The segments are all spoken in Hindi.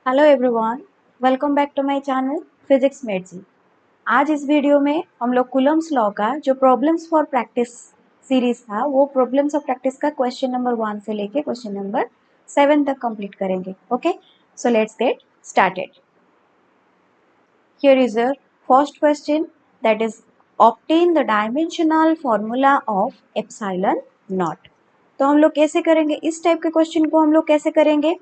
Hello everyone, welcome back to my channel physics made easy. आज इस वीडियो में हम लोग कूलम्स लॉ का जो प्रॉब्लम्स फॉर प्रैक्टिस सीरीज था वो प्रॉब्लम्स ऑफ प्रैक्टिस का क्वेश्चन नंबर 1 से लेके क्वेश्चन नंबर 7 तक कंप्लीट करेंगे। Okay, so let's get started. Here is your first question, that is obtain the dimensional formula of epsilon not. तो हम लोग कैसे करेंगे इस टाइप के क्वेश्चन को? हम लोग कैसे करेंगे,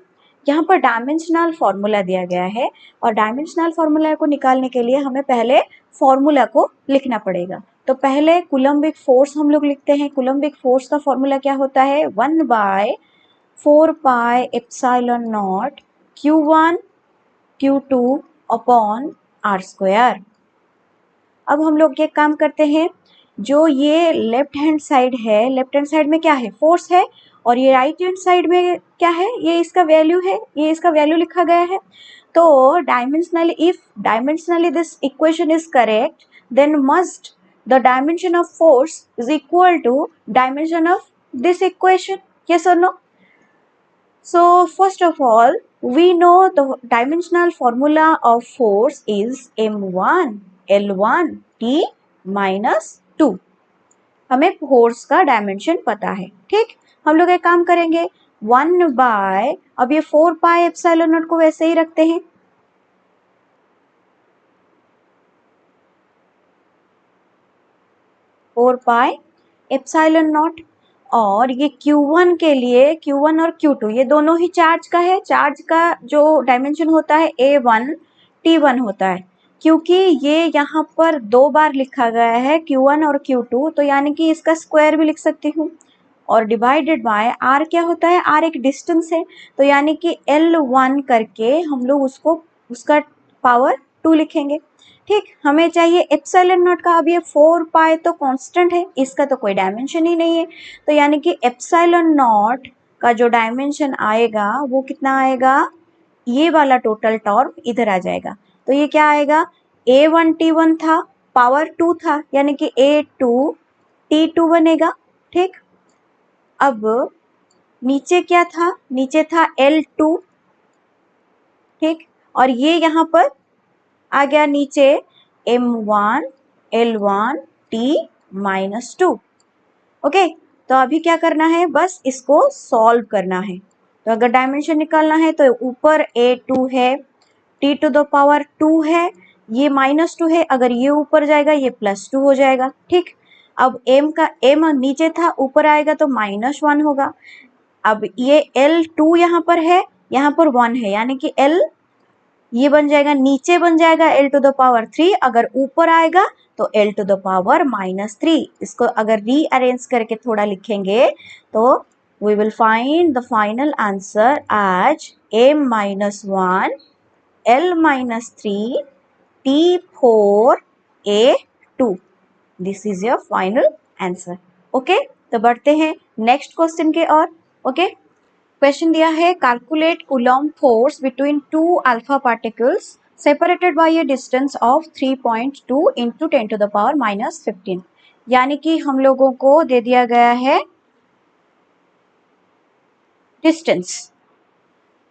यहाँ पर डायमेंशनल फॉर्मूला दिया गया है और डायमेंशनल फॉर्मूला को निकालने के लिए हमें पहले फॉर्मूला को लिखना पड़ेगा। तो पहले कूलम्बिक फोर्स हम लोग लिखते हैं। कूलम्बिक फोर्स का फॉर्मूला क्या होता है? 1/4 pi epsilon not Q1 Q2 upon R square. अब हम लोग ये काम करते हैं, जो ये लेफ्ट हैंड साइड है, लेफ्ट हैंड साइड में क्या है? फोर्स है, और ये राइट हैंड साइड में क्या है? ये इसका वैल्यू है, ये इसका वैल्यू लिखा गया है। तो dimensionally, if dimensionally this equation is correct, then must the dimension of force is equal to dimension of this equation. Yes और no? So first of all, we know the dimensional formula of force is M1 L1 T minus 2। हमें फोर्स का डायमेंशन पता है, ठीक। हम लोग एक काम करेंगे, 1 बाय, अब ये 4 पाई एप्सिलॉन नॉट को वैसे ही रखते हैं, फोर पाई एप्सिलॉन नॉट। और ये Q1 के लिए, Q1 और Q2 ये दोनों ही चार्ज का है। चार्ज का जो डायमेंशन होता है A1 T1 होता है, क्योंकि ये यहाँ पर दो बार लिखा गया है Q1 और Q2, तो यानी कि इसका स्क्वायर भी लिख सकती हूँ। और डिवाइडेड बाय R क्या होता है? R एक डिस्टेंस है, तो यानी कि L1 करके हम लोग उसको, उसका पावर 2 लिखेंगे, ठीक। हमें चाहिए एप्सिलॉन नॉट का। अब ये 4 पाई तो कांस्टेंट है, इसका तो कोई डायमेंशन ही नहीं है, तो यानी कि एप्सिलॉन नॉट का जो डायमेंशन आएगा वो कितना आएगा? ये वाला टोटल टर्म इधर आ जाएगा। तो ये क्या आएगा? A1 T1 था, पावर 2 था, यानी कि A2 T2 बनेगा, ठीक। अब नीचे क्या था? नीचे था L2, ठीक। और ये यहाँ पर आ गया नीचे M1 L1 T minus 2। Okay, तो अभी क्या करना है? बस इसको सॉल्व करना है। तो अगर डायमेंशन निकालना है तो ऊपर A2 है, T टू द पावर 2 है, ये -2 है, अगर ये ऊपर जाएगा ये +2 हो जाएगा, ठीक। अब M का M नीचे था, ऊपर आएगा तो -1 होगा। अब ये L2 यहाँ पर है, यहाँ पर 1 है, यानी कि L ये बन जाएगा, नीचे बन जाएगा L टू द पावर 3, अगर ऊपर आएगा तो L टू द पावर -3। इसको अगर रीअरेंज करके थोड़ा लिखेंगे तो we will find the final answer as M-1 L-3 T4 A2। This is your final answer. Okay, तो बढ़ते हैं नेक्स्ट क्वेश्चन के और। ओके, क्वेश्चन दिया है, calculate coulomb force between two alpha particles separated by a distance of 3.2 into 10 to the power -15। यानी कि हम लोगों को दे दिया गया है डिस्टेंस,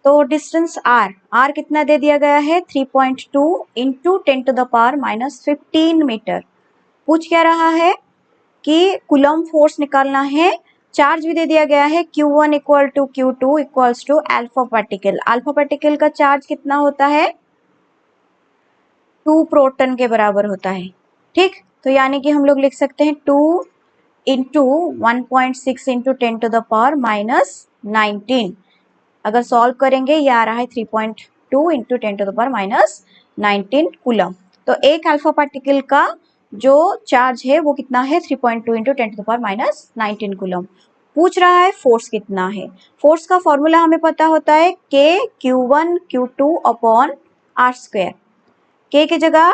तो डिस्टेंस R कितना दे दिया गया है? 3.2 into 10 to the power -15 metre. पूछ क्या रहा है कि कूलॉम फोर्स निकालना है। चार्ज भी दे दिया गया है, Q1 equal to Q2 equals to alpha particle. Alpha particle का चार्ज कितना होता है? 2 प्रोटॉन के बराबर होता है, ठीक। तो यानी कि हम लोग लिख सकते हैं 2 into 1.6 into 10 to the power -19। अगर सॉल्व करेंगे ये आ रहा है 3.2 into 10 to the power -19 coulomb. तो एक अल्फा पार्टिकल का जो चार्ज है वो कितना है? 3.2 into 10 to the power -19 coulomb. पूछ रहा है फोर्स कितना है। फोर्स का फॉर्मूला हमें पता होता है K Q1 Q2 upon R square. K की जगह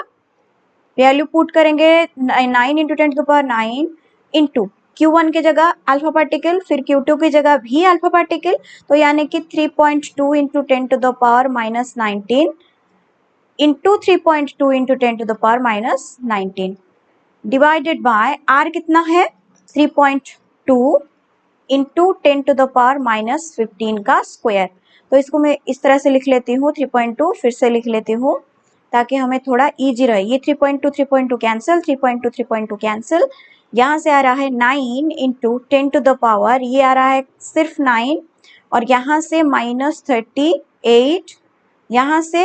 वैल्यू पुट करेंगे 9 into 10 to the power 9 into Q1 की जगह अल्फा पार्टिकल, फिर Q2 की जगह भी अल्फा पार्टिकल, तो यानी कि 3.2 into 10 to the power -19 into 3.2 into 10 to the power -19 divided by R कितना है? 3.2 इंटू 10 टू द पावर -15 का स्क्वायर। तो इसको मैं इस तरह से लिख लेती हूँ 3.2, फिर से लिख लेती हूँ ताकि हमें थोड़ा इजी रहे। ये 3.2 कैंसिल, 3.2 कैंसिल। यहाँ से आ रहा है 9 इंटू 10⁻, ये आ रहा है सिर्फ 9, और यहाँ से -38, यहाँ से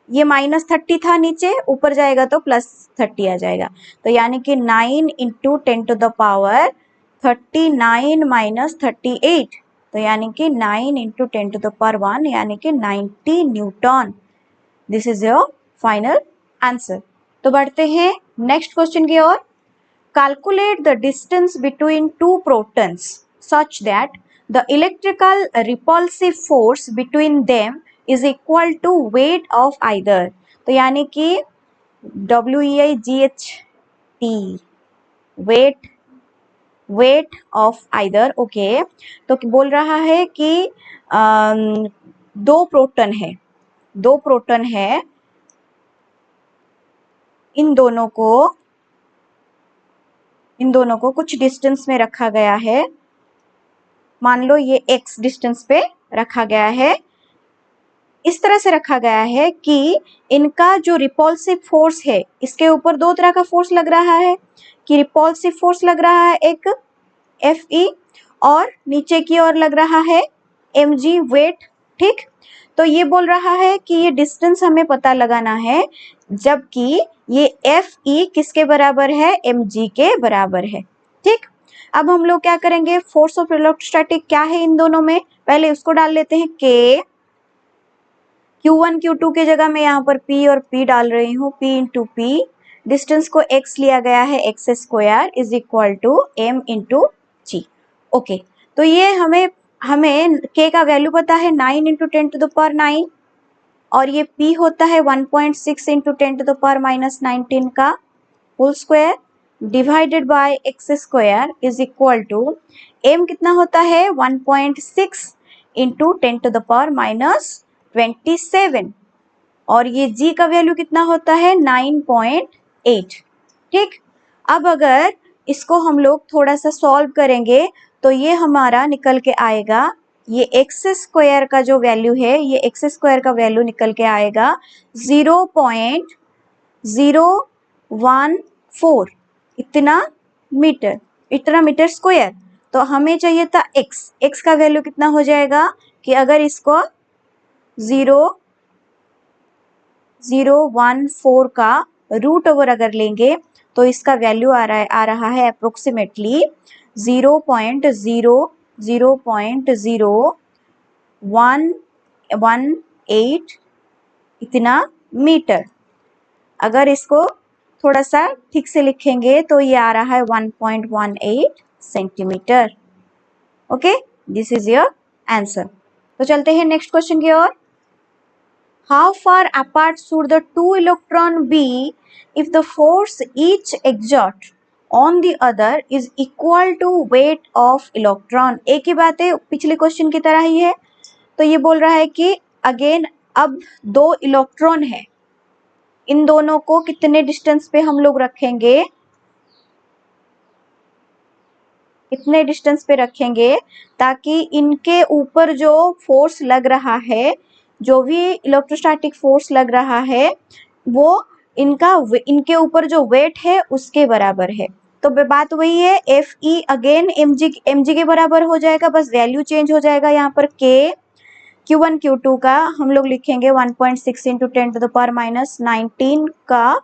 ये -30 था नीचे, ऊपर जाएगा तो +30 आ जाएगा। तो यानी कि 9 इंटू 10⁻39 -38, तो यानी कि 9 इंटू 10⁻1 यानी कि 90 Newton. This is your final answer. तो बढ़ते हैं नेक्स्ट क्वेश्चन की ओर। Calculate the distance between two protons such that the electrical repulsive force between them is equal to weight of either। तो यानी कि WEIGHT, weight of either। Okay, तो बोल रहा है कि दो प्रोटॉन है, इन दोनों को कुछ डिस्टेंस में रखा गया है। मान लो ये x डिस्टेंस पे रखा गया है, इस तरह से रखा गया है कि इनका जो रिपल्सिव फोर्स है, इसके ऊपर दो तरह का फोर्स लग रहा है कि रिपल्सिव फोर्स लग रहा है एक Fe, और नीचे की ओर लग रहा है mg वेट। ठीक, तो ये बोल रहा है कि ये डिस्टेंस हमें पता लगाना है, जबकि ये Fe किसके बराबर है, mg के बराबर है। ठीक, अब हम लोग क्या करेंगे, फोर्स ऑफ इलेक्ट्रोस्टैटिक क्या है इन दोनों में, पहले उसको डाल लेते हैं K। Q1 Q2 के जगह मैं यहाँ पर P और P डाल रही हूँ, P इंटू P। डिस्टेंस को x लिया गया है, x² is equal to m into g। Okay, तो ये हमें K का वैल्यू पता है 9 इंटू 10⁻9, और ये P होता है 1.6 इंटू 10⁻19 का whole square divided by x² is equal to m कितना होता है 1.6 इंटू 10⁻27, और ये g का वैल्यू कितना होता है 9.8। ठीक, अब अगर इसको हम लोग थोड़ा सा सॉल्व करेंगे तो ये हमारा निकल के आएगा, ये x² का जो वैल्यू है, ये x² का वैल्यू निकल के आएगा 0.014 इतना मीटर स्क्वायर। तो हमें चाहिए था x का वैल्यू कितना हो जाएगा कि अगर इसको 0.014 का रूट ओवर अगर लेंगे तो इसका वैल्यू आ रहा है अप्रोक्सीमेटली 0.00118 इतना मीटर। अगर इसको थोड़ा सा ठीक से लिखेंगे तो ये आ रहा है 1.18 centimetre. Okay, this is your answer. तो चलते हैं नेक्स्ट क्वेश्चन की ओर। How far apart should the two electrons be if the force each exert on the other is equal to weight of electron? एक ही बात है, पिछले क्वेश्चन की तरह ही है। तो ये बोल रहा है कि अगेन अब दो इलेक्ट्रॉन है, इन दोनों को कितने डिस्टेंस पे हम लोग रखेंगे, कितने डिस्टेंस पे रखेंगे ताकि इनके ऊपर जो फोर्स लग रहा है, जो भी इलेक्ट्रोस्टैटिक फोर्स लग रहा है, वो इनके ऊपर जो वेट है उसके बराबर है। तो बात वही है, Fe अगेन mg के बराबर हो जाएगा, बस वैल्यू चेंज हो जाएगा। यहाँ पर K Q1 Q2 का हम लोग लिखेंगे 1.6 इंटू 10⁻19 का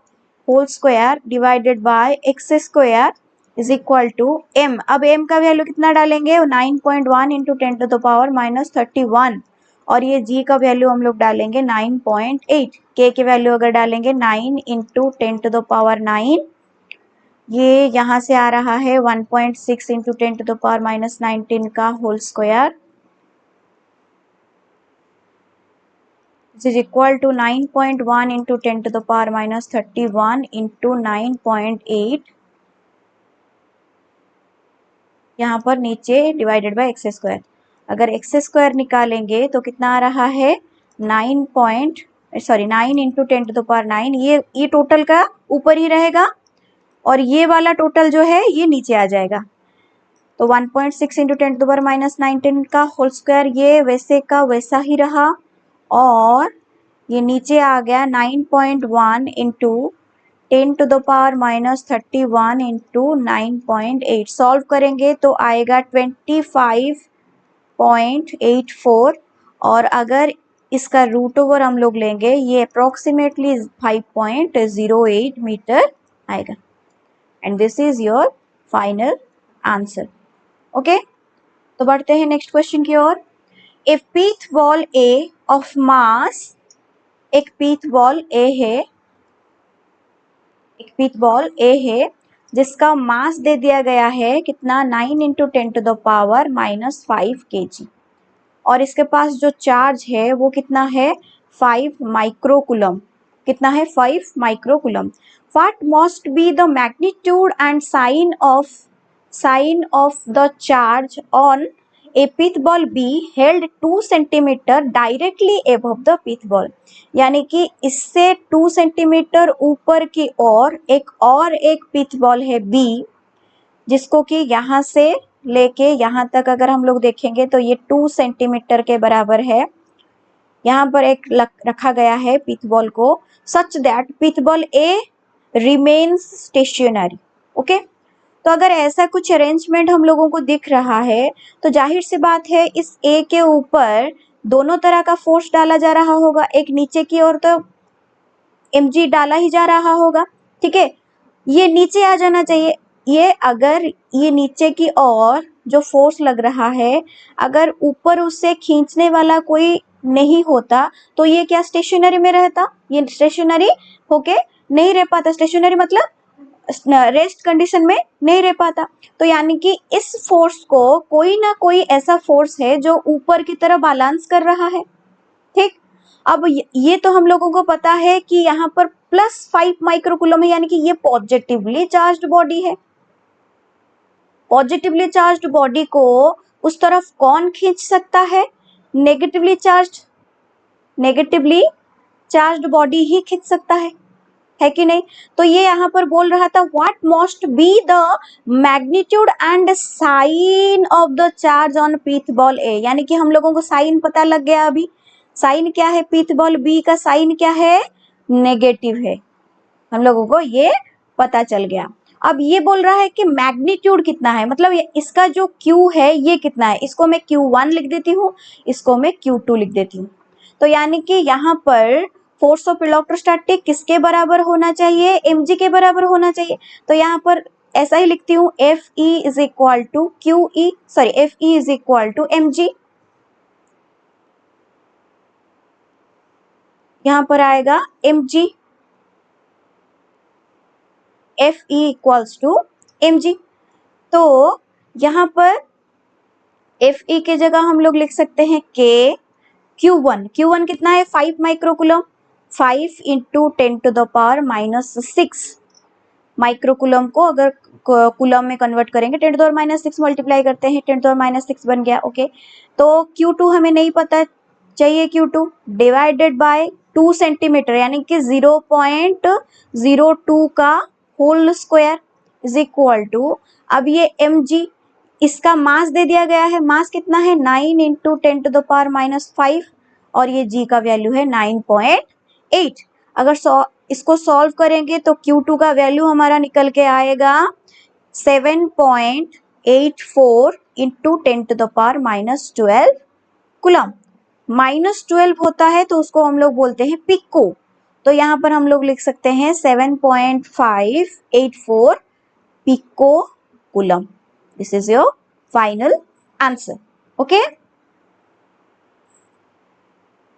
whole square divided by x² is equal to m। अब m का वैल्यू कितना डालेंगे 9.1 इंटू 10⁻31, और ये g का वैल्यू हम लोग डालेंगे 9.8। k की वैल्यू अगर डालेंगे 9 इंटू 10⁻9, ये यहाँ से आ रहा है 1.6 इंटू 10⁻19 का whole square is equal to 9.1 into 10⁻31 into 9.8, यहाँ पर नीचे डिवाइडेड बाय x²। अगर x² निकालेंगे तो कितना आ रहा है 9 इंटू 10⁻9, ये टोटल का ऊपर ही रहेगा और ये वाला टोटल जो है ये नीचे आ जाएगा। तो 1.6 इंटू 10⁻⁹ का होल स्क्वायर, ये वैसे का वैसा ही रहा, और ये नीचे आ गया 9.1 इंटू 10⁻31 इंटू 9.8। सॉल्व करेंगे तो आएगा 25.84, और अगर इसका रूट ओवर हम लोग लेंगे, ये अप्रोक्सीमेटली 5.08 मीटर आएगा। And this is your final answer. Okay, तो बढ़ते हैं नेक्स्ट क्वेश्चन की ओर। A pith ball a of mass, एक पीथ बॉल ए है, एक पीथ बॉल ए है जिसका मास दे दिया गया है कितना, 9 इंटू 10⁻⁻5 kg, और इसके पास जो चार्ज है वो कितना है, 5 माइक्रोकूलम। कितना है, 5 microcoulomb. What must be the magnitude and sign of the charge on a pith ball be held 2 centimetre directly above the pith ball. यानी कि इससे 2 सेंटीमीटर ऊपर की ओर एक पिथ बॉल है बी, जिसको कि यहाँ से लेके यहाँ तक अगर हम लोग देखेंगे तो ये 2 सेंटीमीटर के बराबर है। यहाँ पर एक रखा गया है पिथ बॉल को, such that pith ball a remains stationary. Okay, तो अगर ऐसा कुछ अरेंजमेंट हम लोगों को दिख रहा है तो जाहिर सी बात है इस ए के ऊपर दोनों तरह का फोर्स डाला जा रहा होगा। एक नीचे की ओर तो mg डाला ही जा रहा होगा, ठीक है, ये नीचे आ जाना चाहिए। ये अगर ये नीचे की ओर जो फोर्स लग रहा है, अगर ऊपर उससे खींचने वाला कोई नहीं होता तो ये क्या स्टेशनरी में रहता, ये स्टेशनरी होके नहीं रह पाता। स्टेशनरी मतलब रेस्ट कंडीशन में नहीं रह पाता। तो यानी कि इस फोर्स को कोई ना कोई ऐसा फोर्स है जो ऊपर की तरफ बैलेंस कर रहा है। ठीक, अब ये तो हम लोगों को पता है कि यहाँ पर +5 माइक्रोकूलम है, यानी कि ये पॉजिटिवली चार्ज्ड बॉडी है। पॉजिटिवली चार्ज्ड बॉडी को उस तरफ कौन खींच सकता है, नेगेटिवली चार्ज्ड बॉडी ही खींच सकता है कि नहीं। तो ये यहाँ पर बोल रहा था what must be the magnitude and sign of the charge on pith ball A, यानी कि हम लोगों को साइन पता लग गया। अभी साइन क्या है, पिथ बॉल बी का साइन क्या है, नेगेटिव है, हम लोगों को ये पता चल गया। अब ये बोल रहा है कि मैग्नीट्यूड कितना है, मतलब इसका जो Q है ये कितना है। इसको मैं Q1 लिख देती हूँ, इसको मैं Q2 लिख देती हूँ। तो यानी कि यहाँ पर फोर्स ऑफ इलेक्ट्रोस्टैटिक किसके बराबर होना चाहिए, mg के बराबर होना चाहिए। तो यहाँ पर ऐसा ही लिखती हूँ, Fe is equal to Fe is equal to mg। यहाँ पर आएगा mg, Fe equals to mg। तो यहाँ पर Fe के जगह हम लोग लिख सकते हैं K Q1 कितना है, 5 माइक्रोकूलम। 5 इंटू 10⁻⁻6 माइक्रोकूलम को अगर कूलम में कन्वर्ट करेंगे 10⁻6 मल्टीप्लाई करते हैं 10⁻6 बन गया। ओके, तो Q2 हमें नहीं पता चाहिए, Q2 डिवाइडेड बाय 2 सेंटीमीटर यानी कि 0.02 का whole square is equal to, अब ये mg, इसका मास दे दिया गया है, मास कितना है 9 इंटू 10⁻⁵, और ये g का वैल्यू है 9.8। अगर इसको सॉल्व करेंगे तो Q2 का वैल्यू हमारा निकल के आएगा 7.84 इंटू 10⁻12 कूलम। -12 होता है तो उसको हम लोग बोलते हैं पिको। तो यहाँ पर हम लोग लिख सकते हैं 7.584 pico coulomb. This is your final answer. Okay,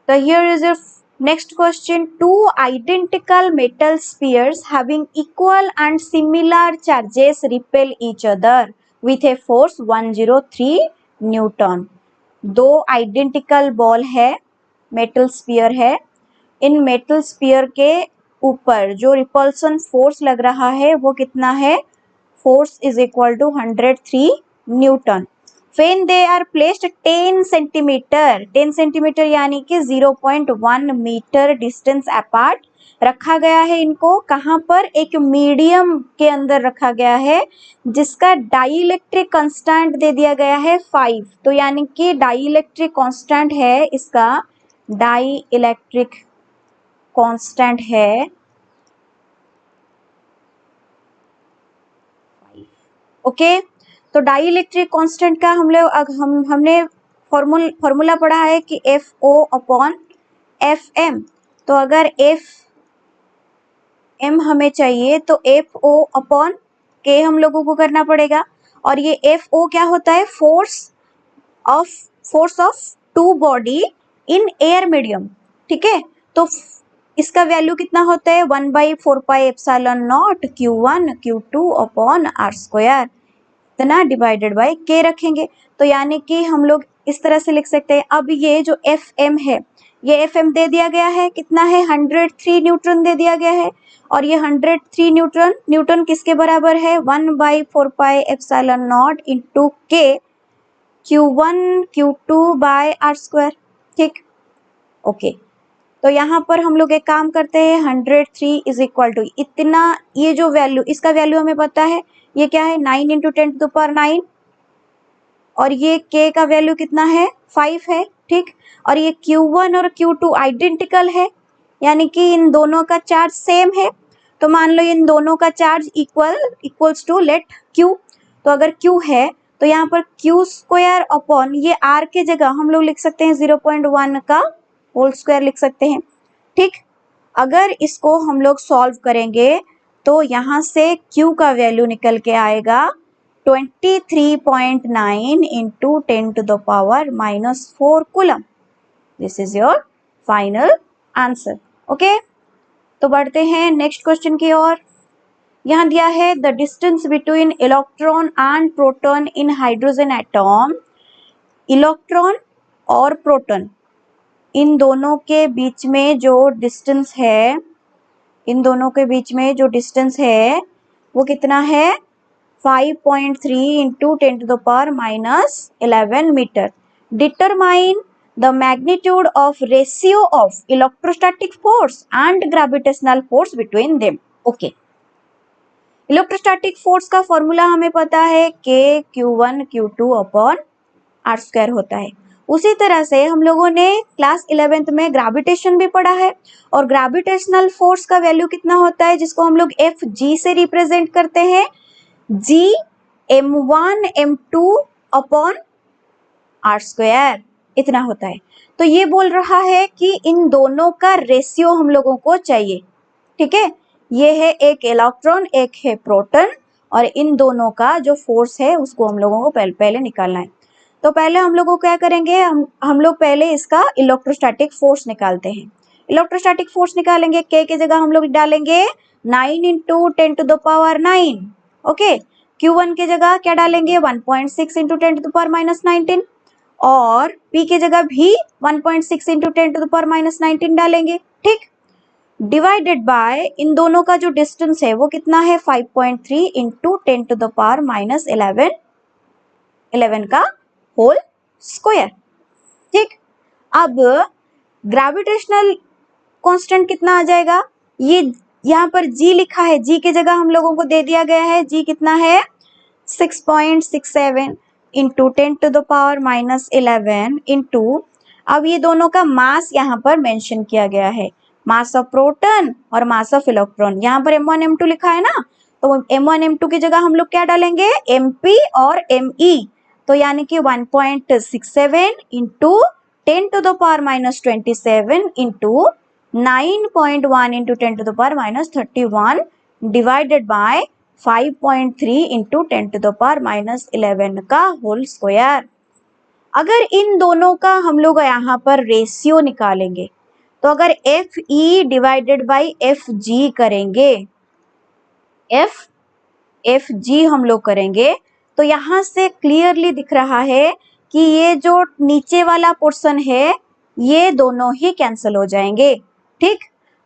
so here is your next question. Two identical metal spheres having equal and similar charges repel each other with a force 103 Newton. दो आइडेंटिकल बॉल है, मेटल स्फीयर है। इन मेटल स्फीयर के ऊपर जो रिपल्सन फोर्स लग रहा है वो कितना है, force is equal to 103 newton. When they are placed 10 centimetre, 10 centimetre यानी कि 0.1 मीटर डिस्टेंस अपार्ट रखा गया है। इनको कहाँ पर? एक मीडियम के अंदर रखा गया है जिसका डाइइलेक्ट्रिक कांस्टेंट दे दिया गया है 5। तो यानी कि डाइइलेक्ट्रिक कांस्टेंट है इसका, डाइइलेक्ट्रिक कांस्टेंट है ओके। तो डाइइलेक्ट्रिक कांस्टेंट का हमने फॉर्मूला पढ़ा है कि FO अपॉन FM। तो अगर FM हमें चाहिए तो FO अपॉन K हम लोगों को करना पड़ेगा। और ये FO क्या होता है? Force of two body in air medium, ठीक है। तो इसका वैल्यू कितना होता है? 1/4πε0 Q1 Q2 अपॉन R², इतना डिवाइडेड बाय K रखेंगे। तो यानी कि हम लोग इस तरह से लिख सकते हैं। अब ये जो FM है, ये FM दे दिया गया है, कितना है? 103 न्यूटन दे दिया गया है। और ये 103 न्यूटन किसके बराबर है? 1/4πε0 into K Q1 Q2 bye R², ठीक, ओके। तो यहाँ पर हम लोग एक काम करते हैं, 103 इज इक्वल टू इतना, ये जो वैल्यू, इसका वैल्यू हमें पता है, ये क्या है? 9 इंटू 10⁹ और ये K का वैल्यू कितना है? 5 है, ठीक। और ये Q1 और Q2 आइडेंटिकल है, यानी कि इन दोनों का चार्ज सेम है। तो मान लो इन दोनों का charge equals to let Q। तो अगर Q है तो यहाँ पर Q² अपॉन ये R के जगह हम लोग लिख सकते हैं 0.1 का होल स्क्वायर लिख सकते हैं, ठीक। अगर इसको हम लोग सॉल्व करेंगे तो यहाँ से Q का वैल्यू निकल के आएगा 23.9 into 10⁻⁻4 coulomb. This is your final answer, okay. तो बढ़ते हैं नेक्स्ट क्वेश्चन की ओर। यहाँ दिया है the distance between electron and proton in hydrogen atom. Electron और प्रोटॉन, इन दोनों के बीच में जो डिस्टेंस है, इन दोनों के बीच में जो डिस्टेंस है वो कितना है? 5.3 into 10⁻⁻11 metre. Determine the magnitude of ratio of electrostatic force and gravitational force between them, okay. Electrostatic force का फॉर्मूला हमें पता है K Q1 Q2 upon R² होता है। उसी तरह से हम लोगों ने क्लास 11th में ग्रेविटेशन भी पढ़ा है, और ग्रेविटेशनल फोर्स का वैल्यू कितना होता है, जिसको हम लोग FG से रिप्रेजेंट करते हैं, G m1 m2 upon R², इतना होता है। तो ये बोल रहा है कि इन दोनों का रेशियो हम लोगों को चाहिए, ठीक है। ये है एक इलेक्ट्रॉन, एक है प्रोटॉन, और इन दोनों का जो फोर्स है उसको हम लोगों को पहले निकालना है। तो पहले हम लोग क्या करेंगे, हम लोग पहले इसका इलेक्ट्रोस्टैटिक फोर्स निकालते हैं। इलेक्ट्रोस्टैटिक फोर्स निकालेंगे, K की जगह हम लोग डालेंगे 9 इंटू 10⁻⁹, ओके। Q1 की जगह क्या डालेंगे? 1.6 इंटू 10⁻⁻19, और P की जगह भी 1.6 इंटू 10⁻⁻19 डालेंगे, ठीक। डिवाइडेड बाय इन दोनों का जो डिस्टेंस है वो कितना है? 5.3 इंटू 10⁻11 का होल स्क्वायर, ठीक। अब ग्रेविटेशनल कांस्टेंट कितना आ जाएगा? ये यहाँ पर G लिखा है, G की जगह हम लोगों को दे दिया गया है, G कितना है? 6.67 इंटू 10⁻11 इंटू, अब ये दोनों का मास यहाँ पर मेंशन किया गया है, मास ऑफ प्रोटॉन और मास ऑफ इलेक्ट्रॉन। यहाँ पर m1 m2 लिखा है ना, तो m1 m2 की जगह हम लोग क्या डालेंगे? mp और me। तो यानी कि 1.67 into 10⁻27 into 9.1 into 10⁻31 divided by 5.3 into 10⁻11 का होल स्क्वायर। अगर इन दोनों का हम लोग यहाँ पर रेशियो निकालेंगे, तो अगर FE डिवाइडेड बाई FG करेंगे, FG हम लोग करेंगे, तो यहाँ से क्लियरली दिख रहा है कि ये जो नीचे वाला पोर्शन है ये दोनों ही कैंसिल हो जाएंगे, ठीक।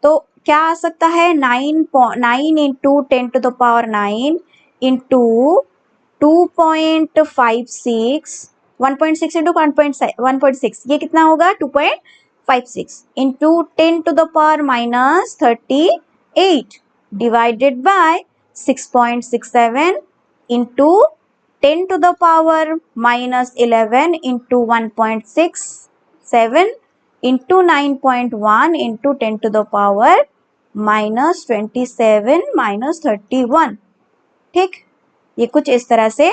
तो क्या आ सकता है? 9 इंटू 10⁻9 इंटू 2.56 1.6 इंटू 1.6 ये कितना होगा 2.56 into 10 to the power minus 38 divided by 6.67 into 10 to the power minus 11 into 1.67 into 9.1 into 10 to the power minus 27 minus 31। ठीक, ये कुछ इस तरह से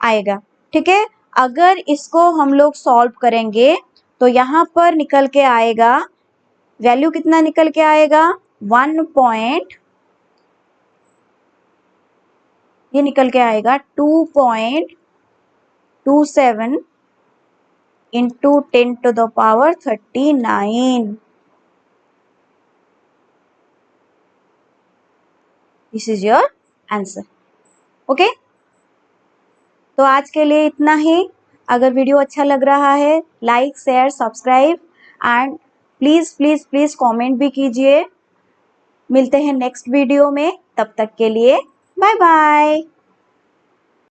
आएगा। ठीक है, अगर इसको हम लोग सॉल्व करेंगे तो यहाँ पर निकल के आएगा वैल्यू कितना निकल के आएगा 1. ये निकल के आएगा 2.27 into 10 to the power 39। This is your answer. Okay, तो आज के लिए इतना ही। अगर वीडियो अच्छा लग रहा है like share subscribe and please please please comment भी कीजिए। मिलते हैं नेक्स्ट वीडियो में, तब तक के लिए बाय बाय।